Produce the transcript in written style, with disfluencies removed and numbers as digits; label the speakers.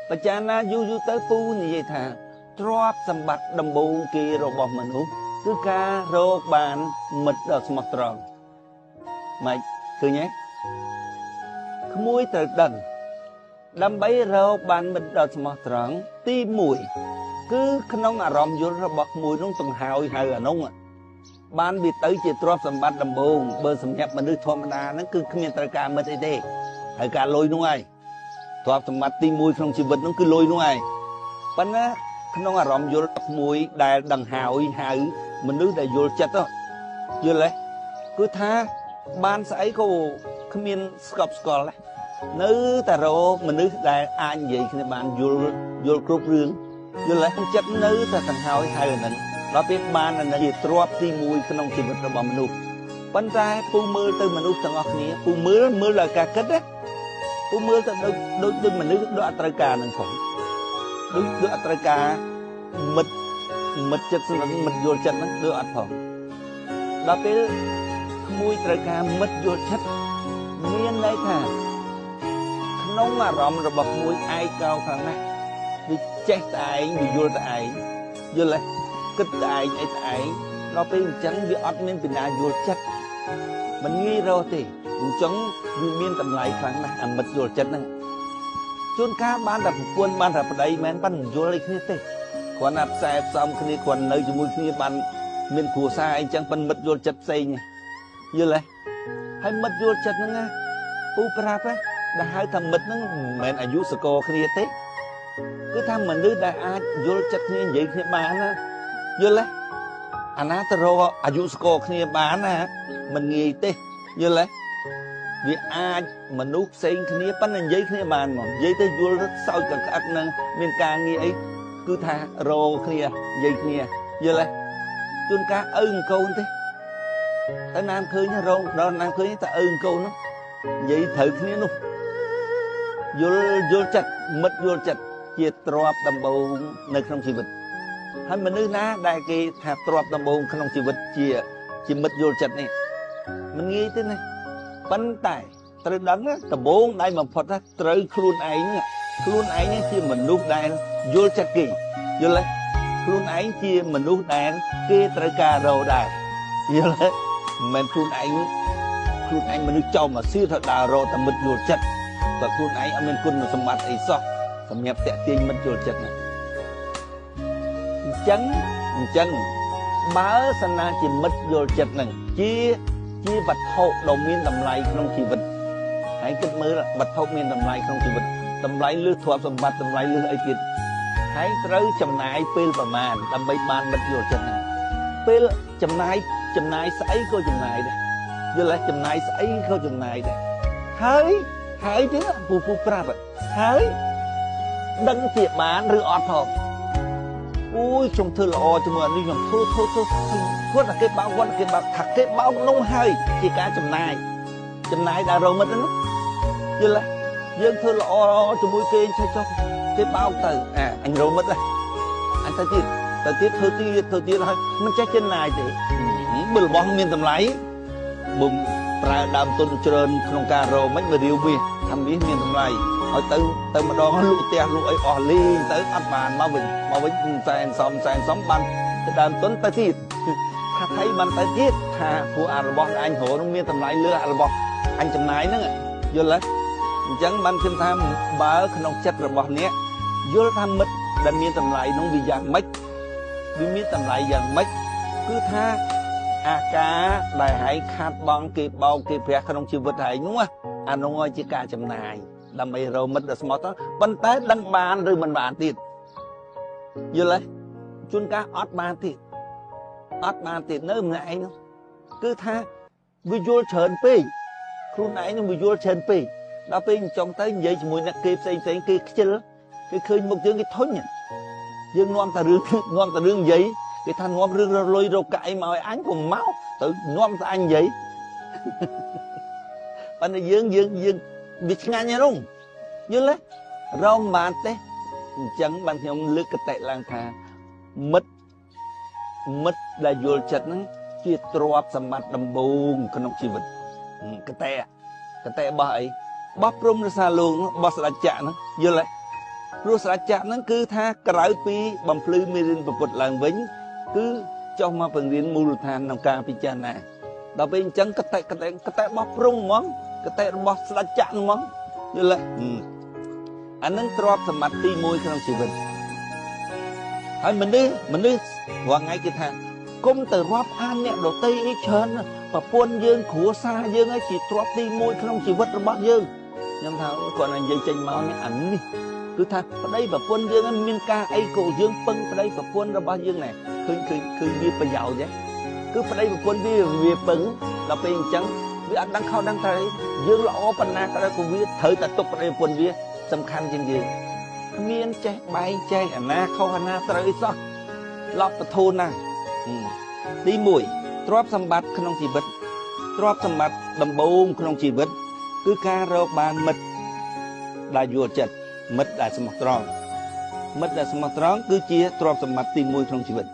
Speaker 1: បច្ចាណាយូរទៅពូនិយាយថាទ្រព្យសម្បត្តិដំបូងគេរបស់មនុស្សគឺការរកបានមិត្តដ៏ស្មោះត្រង់ម៉េចឃើញទេក្មួយត្រូវដឹងដើម្បីរកបានមិត្តដ៏ស្មោះត្រង់ទី1គឺក្នុងអារម្មណ៍យល់របស់ក្មួយនោះទាំងហើយហៅអានោះបានវាទៅជាទ្រព្យសម្បត្តិដំបូងបើសម្រាប់មនុស្សធម្មតាហ្នឹងគឺគ្មានត្រូវការមិត្តអីទេហើយការលុយនោះហើយទ្រព្យសម្បត្តិទី1ក្នុងជីវិតនោះគឺលុយនោះហើយប៉ុន្តែក្នុងអារម្មណ៍យល់ក្មួយដែលដឹងហើយហៅមនុស្សដែលយល់ចិត្តយល់ទេគឺថាបានស្អីក៏គ្មានស្កប់ស្កល់ដែរនៅតែរកមនុស្សដែលអាចនិយាយគ្នាបានយល់គ្រប់រឿងយល់ទេចិត្តនៅតែទាំងហើយហៅហ្នឹងដល់ពេលបានអានេះជាទ្រព្យទី1ក្នុងជីវិតរបស់មនុស្សប៉ុន្តែពូមើលទៅមនុស្សទាំងអស់គ្នាពូមើលដល់ការគិតណាពូមើលទៅដូចមនុស្សដូចអត់ត្រូវការនឹងផងដូចអត់ត្រូវការមិត្តចិត្តស្និទ្ធមិត្តយល់ចិត្តហ្នឹងដូចអត់ផងដល់ពេលក្មួយត្រូវការមិត្តយល់ចិត្តមានន័យថាក្នុងអារម្មណ៍របស់ក្មួយឯកោខ្លាំងណាស់វាចេះតែឯងវាយល់តែឯងយល់ទេគិតតែឯងអីតែឯងដល់ពេលអញ្ចឹងវាអត់មានពីណាយល់ចិត្តមិនងាយរកទេអញ្ចឹងវាមានតម្លៃខ្លាំងណាស់អាមិត្តយល់ចិត្តហ្នឹងជួនកាលបានតែប្រពន្ធបានតែប្តីមែនប៉ុន្តែយល់អីគ្នាទេគ្រាន់តែផ្សែផ្សំគ្នាគ្រាន់នៅជាមួយគ្នាបានមានគ្រួសារអីចឹងប៉ុន្តែមិត្តយល់ចិត្តផ្សេងយល់ទេហើយមិត្តយល់ចិត្តហ្នឹងណាពូប្រាប់ដែលហៅថាមិត្តហ្នឹងមិនមែនអាយុសកលគ្នាទេគឺថាមនុស្សដែលអាចយល់ចិត្តគ្នានិយាយគ្នាបានណាយល់ទេអាណាទៅរកអាយុសកលគ្នាបានណាមិនងាយទេយល់ទេវាអាចមនុស្សផ្សេងគ្នាប៉ុន្តែនិយាយគ្នាបានហ្មងនិយាយទៅយល់សើចកក្អិតនឹងមានការងារអីគឺថារកគ្នានិយាយគ្នាយល់ទេជួនកាលឪកូនទេតែណាមឃើញរងដល់ណាមឃើញតែឪកូននោះនិយាយត្រូវគ្នានោះយល់ចិត្តមិត្តយល់ចិត្តជាទ្រព្យដំបូងនៅក្នុងជីវិតហើយមនុស្សណាដែលគេថាទ្រព្យដំបូងក្នុងជីវិតជាមិត្តយល់ចិត្តនេះមិនងាយទេណាប៉ុន្តែត្រូវដឹងដំបូងដៃបំផុតត្រូវខ្លួនឯងជាមនុស្សដែលយល់ចិត្តគេយល់ទេខ្លួនឯងជាមនុស្សដែលគេត្រូវការរកដែរយល់ទេមិនមែនខ្លួនឯងមនុស្សចោលមកសៀទៅដើររកតែមិត្តយល់ចិត្តតែខ្លួនឯងអត់មានគុណសម្បត្តិអីសោះសម្រាប់តាក់ទាញមិត្តយល់ចិត្តណាអញ្ចឹងបើសិនណាជាមិត្តយល់ចិត្តហ្នឹងជាវត្ថុដ៏មានតម្លៃក្នុងជីវិតហើយគិតមើលវត្ថុមានតម្លៃក្នុងជីវិតតម្លៃលើទ្រព្យសម្បត្តិតម្លៃលើអីទៀតហើយត្រូវចំណាយពេលប្រមាណដើម្បីបានមិត្តយល់ចិត្តហ្នឹងពេលចំណាយស្អីក៏ចំណាយដែរយល់ទេចំណាយស្អីក៏ចំណាយដែរហើយទៀតពូប្រាប់ហើយដឹងជាបានឬអត់ផងអូយខ្ញុំធ្វើល្អជាមួយអានេះខ្ញុំធ្វើគាត់តែគេបោកគាត់គេបោកថាគេបោកនោះហើយជាការចំណាយដល់រោមិត្តនោះយល់ទេយើងធ្វើល្អជាមួយគេចុះគេបោកទៅអញរោមិត្តអញទៅទៀតធ្វើទៀតហើយមិនចេះចំណាយទេបើរបស់មានតម្លៃបើប្រើដើមទុនច្រើនក្នុងការរោមិនវារាវវាថាវាមានតម្លៃឲ្យទៅម្ដងលក់ផ្ទះលក់អីអស់លីងទៅអត់បានមកវិញសែនសំបានទៅដើមទុនទៅទៀតថាថៃបានទៅទៀតថាព្រោះអារបស់អញរោនោះមានតម្លៃលើអារបស់អញចំណាយហ្នឹងយល់ទេអញ្ចឹងបានគិតថាបើក្នុងចិត្តរបស់អ្នកយល់ថាមិត្តដែលមានតម្លៃនោះវាយ៉ាងម៉េចវាមានតម្លៃយ៉ាងម៉េចគឺថាអាការដែលហែងខាត់បងគេបោកគេព្រះក្នុងជីវិតហែងនោះអានោះជាការចំណាយដើម្បីរកមិត្តដ៏ស្មោះត្រង់ប៉ុន្តែដឹងបានឬមិនបានទៀតយល់ទេជួនកាលអត់បានទៀតនៅម្នាក់ឯងនោះគឺថាវាយល់ច្រើនពេកខ្លួនឯងនឹងវាយល់ច្រើនពេកដល់ពេលចង់ទៅនិយាយជាមួយអ្នកគេផ្សេងគេខ្ជិលគេឃើញមុខយើងគេធុញយើងនាំតែរឿងនិយាយគេថានាំរឿងរលុយរកកាយមកឲ្យអញពុំមកទៅនាំតែអញនិយាយប៉ុន្តែយើងវាឆ្ងាញ់ហ្នឹងយល់ទេរំបានទេអញ្ចឹងបានខ្ញុំលើកកតិឡើងថាមិត្តដែលយល់ចិត្តហ្នឹងជាទ្រព្យសម្បត្តិដំបូងក្នុងជីវិតកតិរបស់អី បោះព្រំរសាលងបោះស្ដេចចក្រហ្នឹងយល់ទេព្រោះស្ដេចចក្រហ្នឹងគឺថាក្រៅពីបំភ្លឺមេរៀនពុទ្ធឡើងវិញគឺចុះមកបង្រៀនមូលដ្ឋានក្នុងការពិចារណាដល់ពេលអញ្ចឹងកតិបោះព្រំហ្មងកតិរបស់ស្ដេចចក្រហ្មងយល់ទេអានឹងទ្រព្យសម្បត្តិទី1ក្នុងជីវិតហើយមនុស្សរាល់ថ្ងៃគេថាគុំទៅរាប់អានអ្នកដទៃអីច្រើនប្រពន្ធយើងគ្រួសារយើងឯងជាទ្រព្យទី1ក្នុងជីវិតរបស់យើងខ្ញុំថាគាត់និយាយចេញមកនេះអានេះគឺថាប្តីប្រពន្ធយើងមានការអីក៏យើងពឹងប្តីប្រពន្ធរបស់យើងដែរឃើញវាប្រយោជន៍ទេគឺប្តីប្រពន្ធវាពឹងដល់ពេលអញ្ចឹងវាអត់ដឹងខុសដឹងត្រូវយើងល្អប៉ុណ្ណាក៏ដោយក៏វាត្រូវតែទុកប្តីប្រពន្ធវាសំខាន់ជាងយើងគ្មានចេះបែងចែកអាណាខុសអាណាត្រូវអីសោះឡប់ប្រធូនណាស់ទី1ទ្រព្យសម្បត្តិក្នុងជីវិតទ្រព្យសម្បត្តិដំបូងក្នុងជីវិតគឺការរកបានមិត្តដែលយល់ចិត្តមិត្តដែលស្មោះត្រង់គឺជាទ្រព្យសម្បត្តិទី1ក្នុងជីវិត